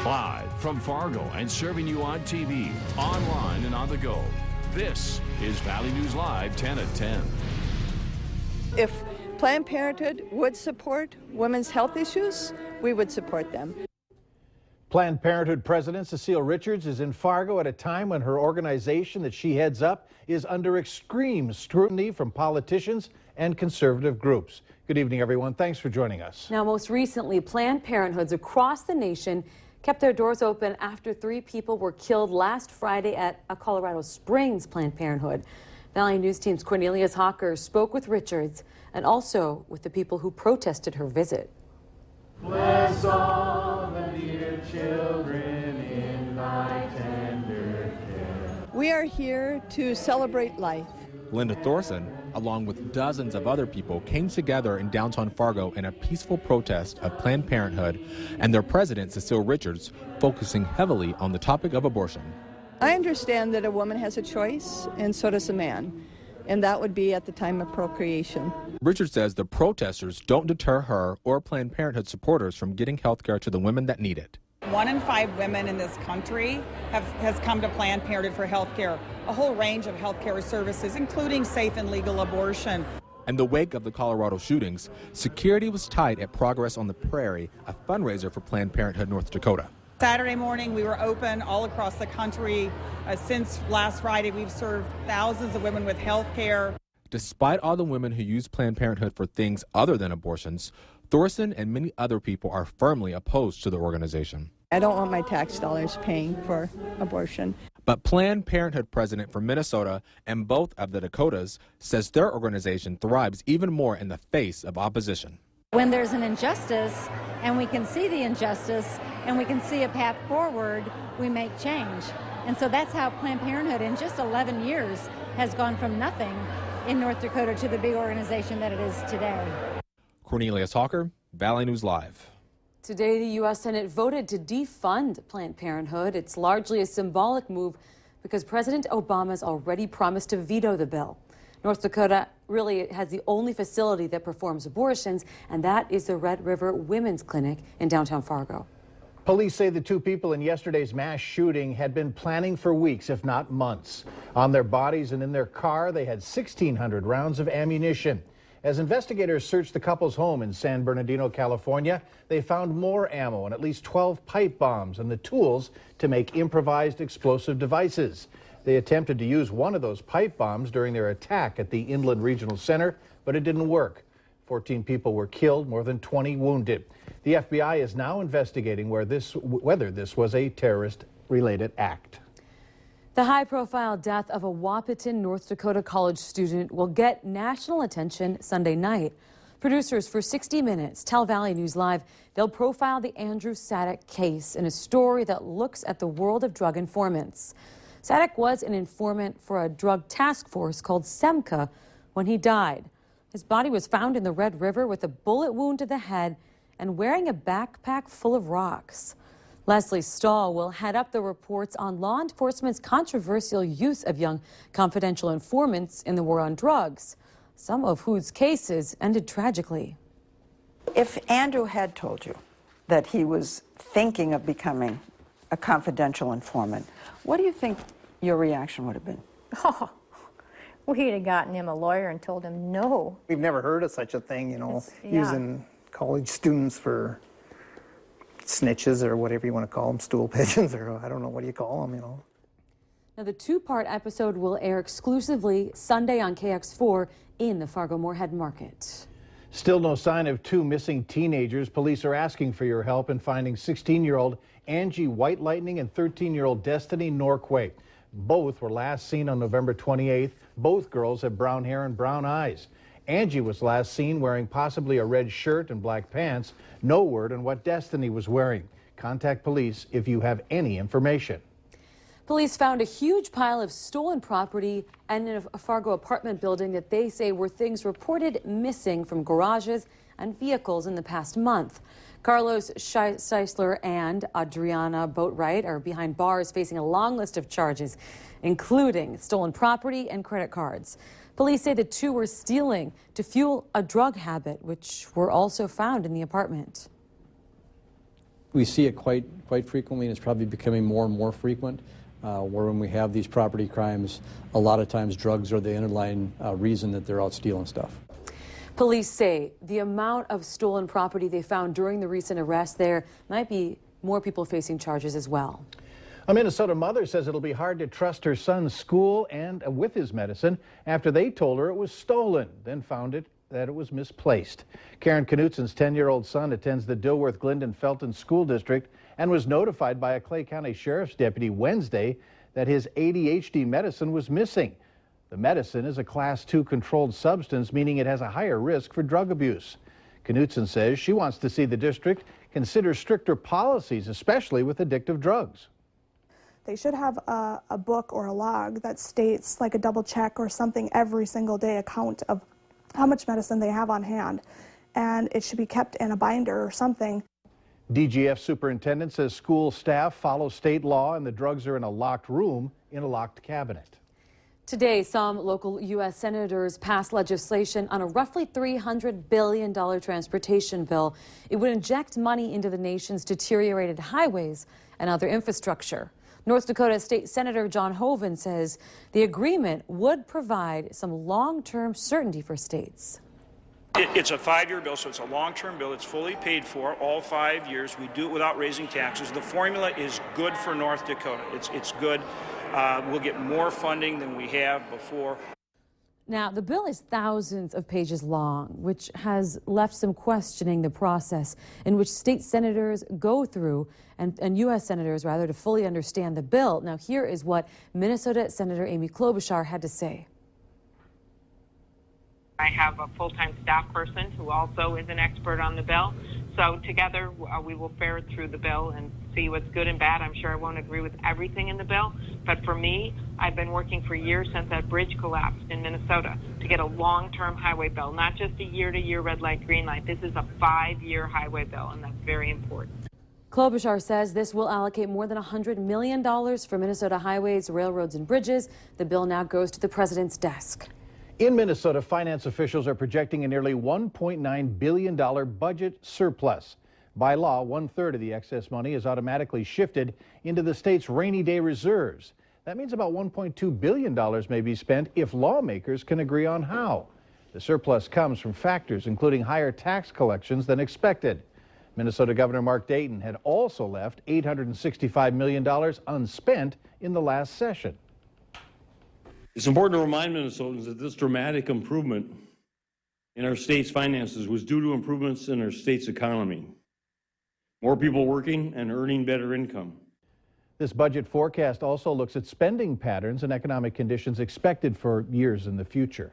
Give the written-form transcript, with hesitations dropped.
Live from Fargo and serving you on TV, online, and on the go. This is Valley News Live 10 at 10. If Planned Parenthood would support women's health issues, we would support them. Planned Parenthood President Cecile Richards is in Fargo at a time when her organization that she heads up is under extreme scrutiny from politicians and conservative groups. Good evening, everyone. Thanks for joining us. Now, most recently, Planned Parenthoods across the nation kept their doors open after 3 people were killed last Friday at a Colorado Springs Planned Parenthood. Valley News Team's Cornelius Hawker spoke with Richards and also with the people who protested her visit. Bless all the dear children in thy tender care. We are here to celebrate life. Linda Thorson, along with dozens of other people, came together in downtown Fargo in a peaceful protest of Planned Parenthood and their president, Cecile Richards, focusing heavily on the topic of abortion. I understand that a woman has a choice, and so does a man, and that would be at the time of procreation. Richards says the protesters don't deter her or Planned Parenthood supporters from getting health care to the women that need it. 1 in 5 women in this country has come to Planned Parenthood for health care, a whole range of health care services, including safe and legal abortion. In the wake of the Colorado shootings, security was tight at Progress on the Prairie, a fundraiser for Planned Parenthood North Dakota. Saturday morning, we were open all across the country. Since last Friday, we've served thousands of women with health care. Despite all the women who use Planned Parenthood for things other than abortions, Thorson and many other people are firmly opposed to the organization. I don't want my tax dollars paying for abortion. But Planned Parenthood president for Minnesota and both of the Dakotas says their organization thrives even more in the face of opposition. When there's an injustice and we can see the injustice and we can see a path forward, we make change. And so that's how Planned Parenthood in just 11 years has gone from nothing in North Dakota to the big organization that it is today. Cornelius Hawker, Valley News Live. Today, the U.S. Senate voted to defund Planned Parenthood. It's largely a symbolic move because President Obama's already promised to veto the bill. North Dakota really has the only facility that performs abortions, and that is the Red River Women's Clinic in downtown Fargo. Police say the 2 people in yesterday's mass shooting had been planning for weeks, if not months. On their bodies and in their car, they had 1,600 rounds of ammunition. As investigators searched the couple's home in San Bernardino, California, they found more ammo and at least 12 pipe bombs and the tools to make improvised explosive devices. They attempted to use one of those pipe bombs during their attack at the Inland Regional Center, but it didn't work. 14 people were killed, more than 20 wounded. The FBI is now investigating whether this was a terrorist-related act. The high-profile death of a Wahpeton, North Dakota college student will get national attention Sunday night. Producers for 60 Minutes tell Valley News Live they'll profile the Andrew Sadek case in a story that looks at the world of drug informants. Sadek was an informant for a drug task force called SEMCA when he died. His body was found in the Red River with a bullet wound to the head and wearing a backpack full of rocks. Leslie Stahl will head up the reports on law enforcement's controversial use of young confidential informants in the war on drugs, some of whose cases ended tragically. If Andrew had told you that he was thinking of becoming a confidential informant, what do you think your reaction would have been? Oh, we'd have gotten him a lawyer and told him no. We've never heard of such a thing, using college students for snitches or whatever you want to call them, stool pigeons, or I don't know, what do you call them, Now, the 2-part episode will air exclusively Sunday on KX4 in the Fargo-Moorhead Market. Still no sign of 2 missing teenagers. Police are asking for your help in finding 16-year-old Angie White Lightning and 13-year-old Destiny Norquay. Both were last seen on November 28th. Both girls have brown hair and brown eyes. Angie was last seen wearing possibly a red shirt and black pants. No word on what Destiny was wearing. Contact police if you have any information. Police found a huge pile of stolen property and in a Fargo apartment building that they say were things reported missing from garages and vehicles in the past month. Carlos Seisler and Adriana Boatwright are behind bars facing a long list of charges, including stolen property and credit cards. Police say the 2 were stealing to fuel a drug habit, which were also found in the apartment. We see it quite frequently, and it's probably becoming more and more frequent, where when we have these property crimes, a lot of times drugs are the underlying reason that they're out stealing stuff. Police say the amount of stolen property they found during the recent arrest there might be more people facing charges as well. A Minnesota mother says it'll be hard to trust her son's school and with his medicine after they told her it was stolen, then found that it was misplaced. Karen Knutsen's 10-year-old son attends the Dilworth-Glendon-Felton School District and was notified by a Clay County Sheriff's deputy Wednesday that his ADHD medicine was missing. The medicine is a Class 2 controlled substance, meaning it has a higher risk for drug abuse. Knutsen says she wants to see the district consider stricter policies, especially with addictive drugs. They should have a book or a log that states, like a double check or something every single day account of how much medicine they have on hand, and it should be kept in a binder or something. DGF superintendent says school staff follow state law and the drugs are in a locked room in a locked cabinet. Today, some local U.S. senators passed legislation on a roughly $300 billion transportation bill. It would inject money into the nation's deteriorated highways and other infrastructure. North Dakota State Senator John Hoeven says the agreement would provide some long-term certainty for states. It's a 5-year bill, so it's a long-term bill. It's fully paid for all 5 years. We do it without raising taxes. The formula is good for North Dakota. It's good. We'll get more funding than we have before. Now, the bill is thousands of pages long, which has left some questioning the process in which state senators go through and U.S. senators, rather, to fully understand the bill. Now, here is what Minnesota Senator Amy Klobuchar had to say. I have a full-time staff person who also is an expert on the bill. So together we will ferret through the bill and see what's good and bad. I'm sure I won't agree with everything in the bill, but for me, I've been working for years since that bridge collapsed in Minnesota to get a long-term highway bill, not just a year-to-year red light, green light. This is a 5-year highway bill, and that's very important. Klobuchar says this will allocate more than $100 million for Minnesota highways, railroads, and bridges. The bill now goes to the president's desk. In Minnesota, finance officials are projecting a nearly $1.9 billion budget surplus. By law, 1/3 of the excess money is automatically shifted into the state's rainy day reserves. That means about $1.2 billion may be spent if lawmakers can agree on how. The surplus comes from factors including higher tax collections than expected. Minnesota Governor Mark Dayton had also left $865 million unspent in the last session. It's important to remind Minnesotans that this dramatic improvement in our state's finances was due to improvements in our state's economy. More people working and earning better income. This budget forecast also looks at spending patterns and economic conditions expected for years in the future.